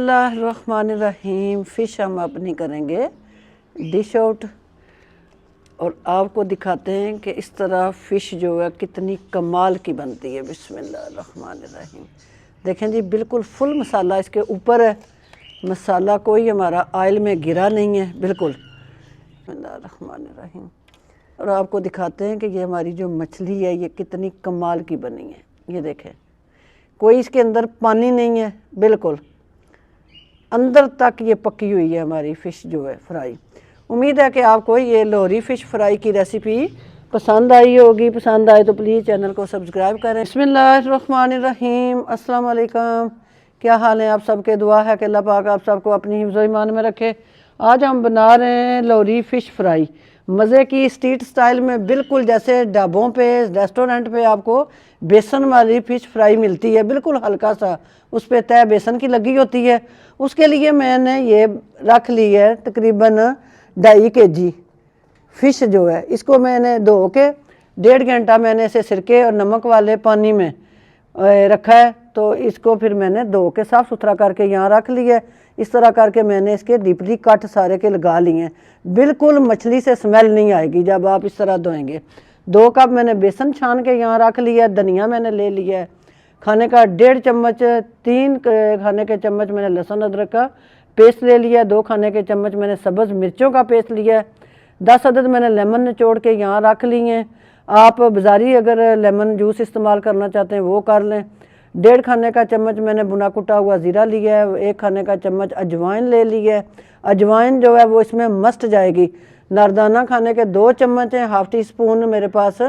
बिस्मिल्लाहिर्रहमानिर्रहीम। फ़िश हम अपनी करेंगे डिश आउट और आपको दिखाते हैं कि इस तरह फ़िश जो है कितनी कमाल की बनती है। बिस्मिल्लाहिर्रहमानिर्रहीम। देखें जी, बिल्कुल फुल मसाला इसके ऊपर है, मसाला कोई हमारा ऑयल में गिरा नहीं है बिल्कुल। बिस्मिल्लाहिर्रहमानिर्रहीम। और आपको दिखाते हैं कि ये हमारी जो मछली है ये कितनी कमाल की बनी है। ये देखें, कोई इसके अंदर पानी नहीं है, बिल्कुल अंदर तक ये पकी हुई है हमारी फ़िश जो है फ्राई। उम्मीद है कि आपको ये लोहरी फ़िश फ्राई की रेसिपी पसंद आई होगी। पसंद आए तो प्लीज़ चैनल को सब्सक्राइब करें। बिस्मिल्लाहिर्रहमानिर्रहीम। अस्सलाम वालेकुम। क्या हाल है आप सबके? दुआ है कि अल्लाह पाक आप सबको अपनी हिफ्ज़ ईमान में रखे। आज हम बना रहे हैं लोहरी फ़िश फ्राई, मज़े की स्ट्रीट स्टाइल में, बिल्कुल जैसे ढाबों पे रेस्टोरेंट पे आपको बेसन वाली फ़िश फ्राई मिलती है, बिल्कुल हल्का सा उस पर तय बेसन की लगी होती है। उसके लिए मैंने ये रख ली है तकरीबन 2.5 kg फ़िश जो है। इसको मैंने धो के 1.5 घंटा मैंने इसे सिरके और नमक वाले पानी में रखा है। तो इसको फिर मैंने धो के साफ़ सुथरा करके यहाँ रख लिया है। इस तरह करके मैंने इसके डीपली कट सारे के लगा लिए हैं। बिल्कुल मछली से स्मेल नहीं आएगी जब आप इस तरह धोएंगे। 2 कप मैंने बेसन छान के यहाँ रख लिया है। धनिया मैंने ले लिया है खाने का 1.5 चम्मच, 3 खाने के चम्मच मैंने लहसुन अदरक का पेस्ट ले लिया है। 2 खाने के चम्मच मैंने सब्ज़ मिर्चों का पेस्ट लिया है। 10 अदद मैंने लेमन निचोड़ के यहाँ रख लिए हैं। आप बाज़ारी अगर लेमन जूस इस्तेमाल करना चाहते हैं वो कर लें। 1.5 खाने का चम्मच मैंने भुना कुटा हुआ ज़ीरा लिया है। 1 खाने का चम्मच अजवाइन ले लिया है। अजवाइन जो है वो इसमें मस्ट जाएगी। नारदाना खाने के 2 चम्मच हैं। हाफ़ टी स्पून मेरे पास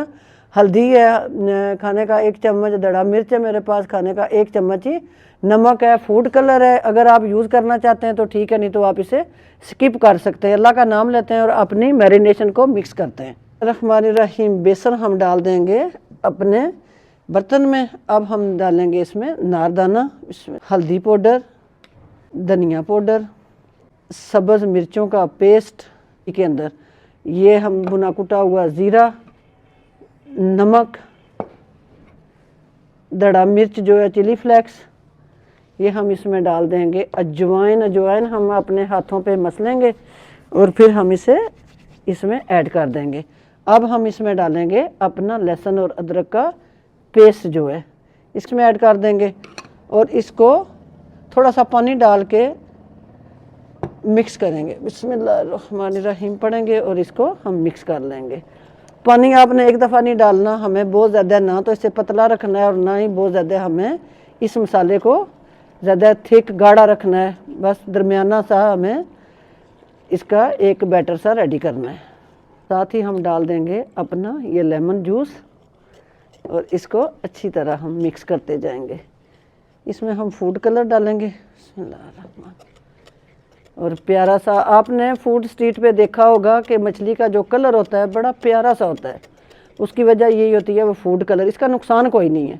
हल्दी है, खाने का 1 चम्मच दड़ा मिर्च है मेरे पास, खाने का 1 चम्मच ही नमक है। फूड कलर है, अगर आप यूज़ करना चाहते हैं तो ठीक है, नहीं तो आप इसे स्किप कर सकते हैं। अल्लाह का नाम लेते हैं और अपनी मैरिनेशन को मिक्स करते हैं। रहमानिर्रहीम। बेसन हम डाल देंगे अपने बर्तन में। अब हम डालेंगे इसमें नारदाना, इसमें हल्दी पाउडर, धनिया पाउडर, सब्ज़ मिर्चों का पेस्ट के अंदर ये हम भुना कुटा हुआ ज़ीरा, नमक, दड़ा मिर्च जो है चिली फ्लेक्स, ये हम इसमें डाल देंगे। अजवाइन हम अपने हाथों पे मसलेंगे और फिर हम इसे इसमें ऐड कर देंगे। अब हम इसमें डालेंगे अपना लहसुन और अदरक का पेस्ट जो है, इसमें ऐड कर देंगे और इसको थोड़ा सा पानी डाल के मिक्स करेंगे। बिस्मिल्लाहिर्रहमानिर्रहीम पढ़ेंगे और इसको हम मिक्स कर लेंगे। पानी आपने एक दफ़ा नहीं डालना, हमें बहुत ज़्यादा ना तो इसे पतला रखना है और ना ही बहुत ज़्यादा हमें इस मसाले को ज़्यादा थिक गाढ़ा रखना है। बस दरमियाना सा हमें इसका एक बैटर सा रेडी करना है। साथ ही हम डाल देंगे अपना ये लेमन जूस और इसको अच्छी तरह हम मिक्स करते जाएंगे। इसमें हम फूड कलर डालेंगे और प्यारा सा, आपने फूड स्ट्रीट पे देखा होगा कि मछली का जो कलर होता है बड़ा प्यारा सा होता है। उसकी वजह यही होती है वो फूड कलर। इसका नुकसान कोई नहीं है।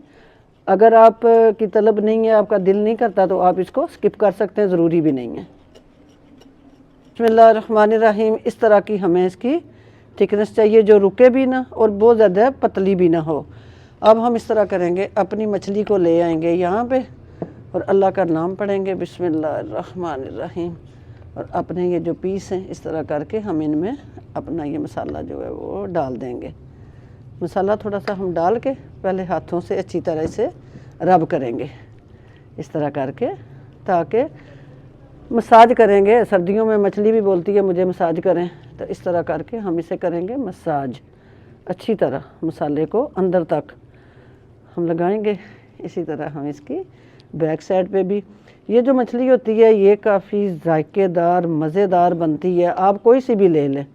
अगर आप की तलब नहीं है, आपका दिल नहीं करता तो आप इसको स्किप कर सकते हैं, ज़रूरी भी नहीं है। बिस्मिल्लाहिर्रहमानिर्रहीम। इस तरह की हमें इसकी थिकनेस चाहिए जो रुके भी ना और बहुत ज़्यादा पतली भी ना हो। अब हम इस तरह करेंगे, अपनी मछली को ले आएंगे यहाँ पे और अल्लाह का नाम पढ़ेंगे बिस्मिल्लाहिर्रहमानिर्रहीम और अपने ये जो पीस हैं इस तरह करके हम इनमें अपना ये मसाला जो है वो डाल देंगे। मसाला थोड़ा सा हम डाल के पहले हाथों से अच्छी तरह से रब करेंगे इस तरह करके, ताकि मसाज करेंगे। सर्दियों में मछली भी बोलती है मुझे मसाज करें, तो इस तरह करके हम इसे करेंगे मसाज। अच्छी तरह मसाले को अंदर तक हम लगाएंगे। इसी तरह हम इसकी बैक साइड पे भी, ये जो मछली होती है ये काफ़ी जायकेदार मज़ेदार बनती है। आप कोई सी भी ले लें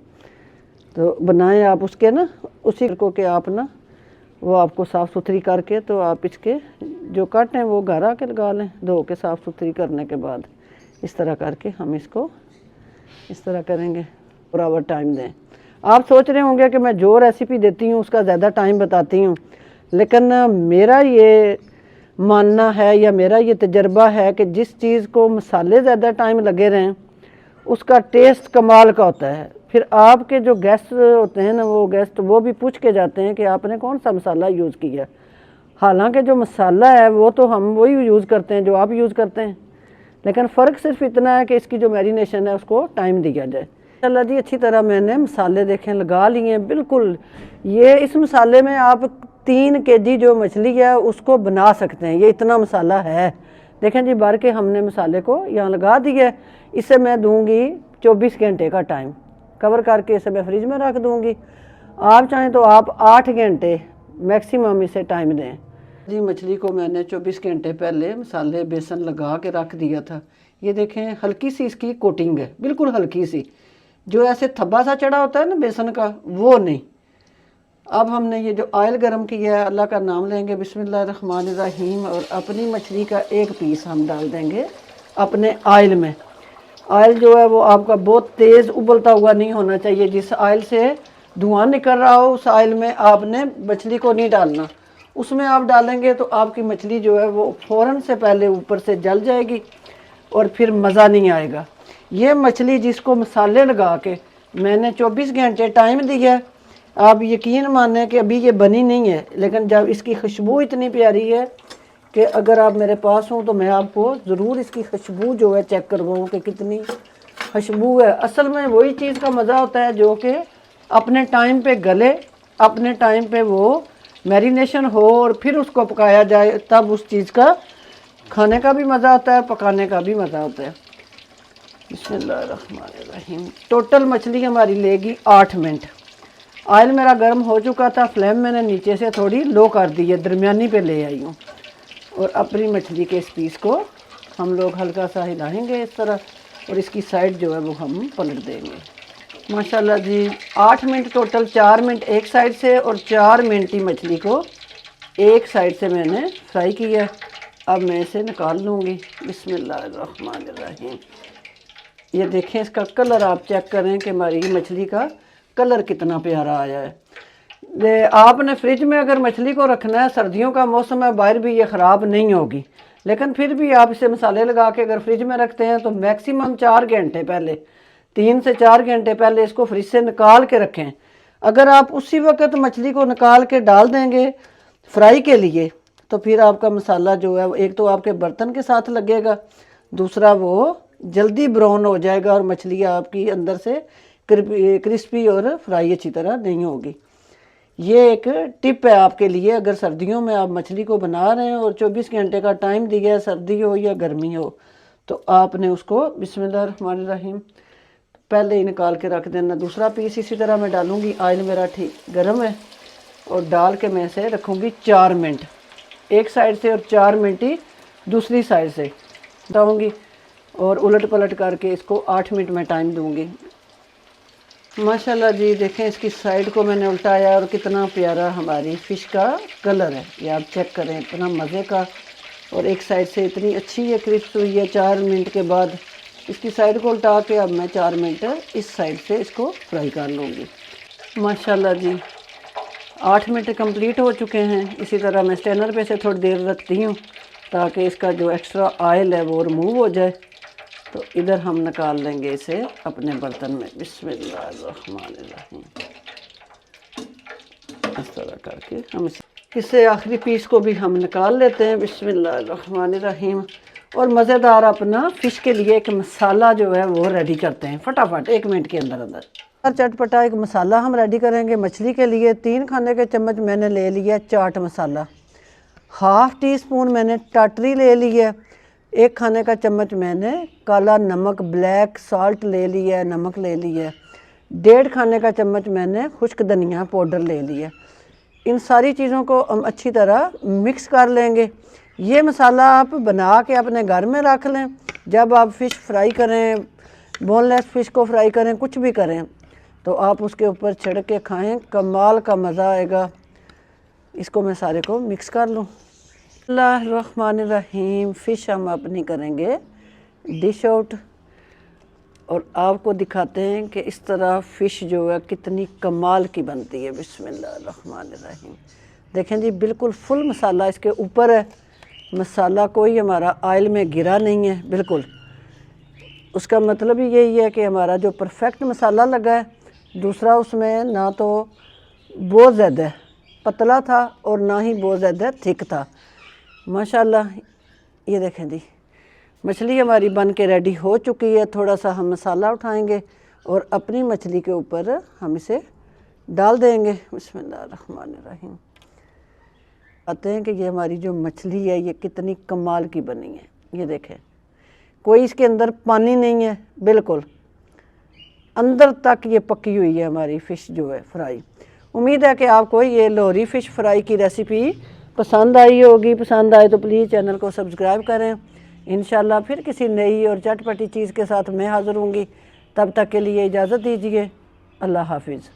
तो बनाएं आप उसके ना उसी को के आप ना वो आपको साफ़ सुथरी करके तो आप इसके जो कट हैं वो घर आके लगा लें, धो के साफ़ सुथरी करने के बाद। इस तरह करके हम इसको इस तरह करेंगे। पूरा टाइम दें। आप सोच रहे होंगे कि मैं जो रेसिपी देती हूँ उसका ज़्यादा टाइम बताती हूँ, लेकिन मेरा ये मानना है या मेरा ये तजर्बा है कि जिस चीज़ को मसाले ज़्यादा टाइम लगे रहें उसका टेस्ट कमाल का होता है। फिर आपके जो गेस्ट होते हैं ना, वो गेस्ट वो भी पूछ के जाते हैं कि आपने कौन सा मसाला यूज़ किया। हालांकि जो मसाला है वो तो हम वही यूज़ करते हैं जो आप यूज़ करते हैं, लेकिन फ़र्क सिर्फ इतना है कि इसकी जो मैरिनेशन है उसको टाइम दिया जाए। चला जी, अच्छी तरह मैंने मसाले देखें लगा लिए हैं बिल्कुल। ये इस मसाले में आप 3 kg जो मछली है उसको बना सकते हैं, ये इतना मसाला है। देखें जी, भर के हमने मसाले को यहाँ लगा दिया। इसे मैं दूंगी 24 घंटे का टाइम, कवर करके इसे मैं फ्रिज में रख दूंगी। आप चाहें तो आप 8 घंटे मैक्सिमम इसे टाइम दें। जी, मछली को मैंने 24 घंटे पहले मसाले बेसन लगा के रख दिया था। ये देखें, हल्की सी इसकी कोटिंग है, बिल्कुल हल्की सी, जो ऐसे थब्बा सा चढ़ा होता है ना बेसन का, वो नहीं। अब हमने ये जो ऑयल गरम किया है, अल्लाह का नाम लेंगे, बिस्मिल्लाहिर्रहमानिर्रहीम, और अपनी मछली का एक पीस हम डाल देंगे अपने ऑयल में। ऑयल जो है वो आपका बहुत तेज़ उबलता हुआ नहीं होना चाहिए। जिस ऑयल से धुआं निकल रहा हो उस ऑयल में आपने मछली को नहीं डालना। उसमें आप डालेंगे तो आपकी मछली जो है वो फ़ौरन से पहले ऊपर से जल जाएगी और फिर मज़ा नहीं आएगा। ये मछली जिसको मसाले लगा के मैंने 24 घंटे टाइम दिया है, आप यकीन माने कि अभी ये बनी नहीं है, लेकिन जब इसकी खुशबू इतनी प्यारी है कि अगर आप मेरे पास हों तो मैं आपको ज़रूर इसकी खुशबू जो है चेक करवाऊँ कि कितनी खुशबू है। असल में वही चीज़ का मज़ा होता है जो कि अपने टाइम पे गले, अपने टाइम पे वो मैरिनेशन हो और फिर उसको पकाया जाए, तब उस चीज़ का खाने का भी मज़ा आता है, पकाने का भी मज़ा आता है। बिस्मिल्लाहिर्रहमानिर्रहीम। टोटल मछली हमारी लेगी 8 मिनट। ऑयल मेरा गर्म हो चुका था, फ्लेम मैंने नीचे से थोड़ी लो कर दी है, दरमियानी पे ले आई हूँ। और अपनी मछली के इस पीस को हम लोग हल्का सा हिलाएंगे इस तरह, और इसकी साइड जो है वो हम पलट देंगे। माशाल्लाह जी, 8 मिनट टोटल, 4 मिनट एक साइड से और 4 मिनट ही मछली को एक साइड से मैंने फ्राई किया। अब मैं इसे निकाल लूँगी। बिस्मिल्लाहिर्रहमानिर्रहीम। ये देखें, इसका कलर आप चेक करें कि हमारी मछली का कलर कितना प्यारा आया है। आपने फ्रिज में अगर मछली को रखना है, सर्दियों का मौसम है, बाहर भी ये ख़राब नहीं होगी, लेकिन फिर भी आप इसे मसाले लगा के अगर फ्रिज में रखते हैं तो मैक्सिमम 4 घंटे पहले, 3 से 4 घंटे पहले इसको फ्रिज से निकाल के रखें। अगर आप उसी वक्त मछली को निकाल के डाल देंगे फ्राई के लिए तो फिर आपका मसाला जो है एक तो आपके बर्तन के साथ लगेगा, दूसरा वो जल्दी ब्राउन हो जाएगा और मछली आपकी अंदर से क्रिस्पी और फ्राई अच्छी तरह नहीं होगी। ये एक टिप है आपके लिए, अगर सर्दियों में आप मछली को बना रहे हैं और 24 घंटे का टाइम दिया है, सर्दी हो या गर्मी हो, तो आपने उसको बिस्मिल्लाहिर्रहमानिर्रहीम पहले ही निकाल के रख देना। दूसरा पीस इसी तरह मैं डालूँगी। ऑयल मेरा ठीक गर्म है और डाल के मैं इसे रखूँगी 4 मिनट एक साइड से और 4 मिनट ही दूसरी साइड से डालूँगी, और उलट पलट करके इसको 8 मिनट में टाइम दूँगी। माशाल्लाह जी, देखें इसकी साइड को मैंने उल्टाया और कितना प्यारा हमारी फ़िश का कलर है, ये आप चेक करें, इतना मज़े का। और एक साइड से इतनी अच्छी ये क्रिस्प हुई है। 4 मिनट के बाद इसकी साइड को उल्टा के अब मैं 4 मिनट इस साइड से इसको फ्राई कर लूँगी। माशाल्लाह जी, 8 मिनट कंप्लीट हो चुके हैं। इसी तरह मैं स्टैनर पे से थोड़ी देर रखती हूँ ताकि इसका जो एक्स्ट्रा ऑयल है वो रिमूव हो जाए। तो इधर हम निकाल लेंगे इसे अपने बर्तन में। बिस्मिल्लाहिर्रहमानिर्रहीम। इस तरह करके हम इससे आखिरी पीस को भी हम निकाल लेते हैं। बिस्मिल्लाहिर्रहमानिर्रहीम। और मज़ेदार अपना फ़िश के लिए एक मसाला जो है वो रेडी करते हैं फटाफट 1 मिनट के अंदर अंदर। और चटपटा एक मसाला हम रेडी करेंगे मछली के लिए। 3 खाने के चम्मच मैंने ले लिया चाट मसाला, ½ टीस्पून मैंने टाटरी ले ली है, 1 खाने का चम्मच मैंने काला नमक ब्लैक सॉल्ट ले लिया है, नमक ले लिया है, 1.5 खाने का चम्मच मैंने खुश्क धनिया पाउडर ले लिया। इन सारी चीज़ों को हम अच्छी तरह मिक्स कर लेंगे। ये मसाला आप बना के अपने घर में रख लें। जब आप फ़िश फ्राई करें, बोनलेस फ़िश को फ्राई करें, कुछ भी करें, तो आप उसके ऊपर छिड़क के खाएं, कमाल का मज़ा आएगा। इसको मैं सारे को मिक्स कर लूँ। बिस्मिल्लाहिर्रहमानिर्रहीम। फ़िश हम अपनी करेंगे डिश आउट और आपको दिखाते हैं कि इस तरह फ़िश जो है कितनी कमाल की बनती है। बिस्मिल्लाहिर्रहमानिर्रहीम। देखें जी, बिल्कुल फुल मसाला इसके ऊपर है, मसाला कोई हमारा ऑयल में गिरा नहीं है बिल्कुल। उसका मतलब ही यही है कि हमारा जो परफेक्ट मसाला लगा है। दूसरा, उसमें ना तो बहुत ज़्यादा पतला था और ना ही बहुत ज़्यादा थिक था। माशाल्लाह, ये देखें जी, मछली हमारी बन के रेडी हो चुकी है। थोड़ा सा हम मसाला उठाएंगे और अपनी मछली के ऊपर हम इसे डाल देंगे। बिस्मिल्लाहिर्रहमानिर्रहीम। आते हैं कि ये हमारी जो मछली है ये कितनी कमाल की बनी है। ये देखें, कोई इसके अंदर पानी नहीं है, बिल्कुल अंदर तक ये पकी हुई है हमारी फ़िश जो है फ्राई। उम्मीद है कि आपको ये लोहरी फ़िश फ्राई की रेसिपी पसंद आई होगी। पसंद आए तो प्लीज़ चैनल को सब्सक्राइब करें। इंशाल्लाह फिर किसी नई और चटपटी चीज़ के साथ मैं हाज़िर होंगी। तब तक के लिए इजाज़त दीजिए। अल्लाह हाफिज़।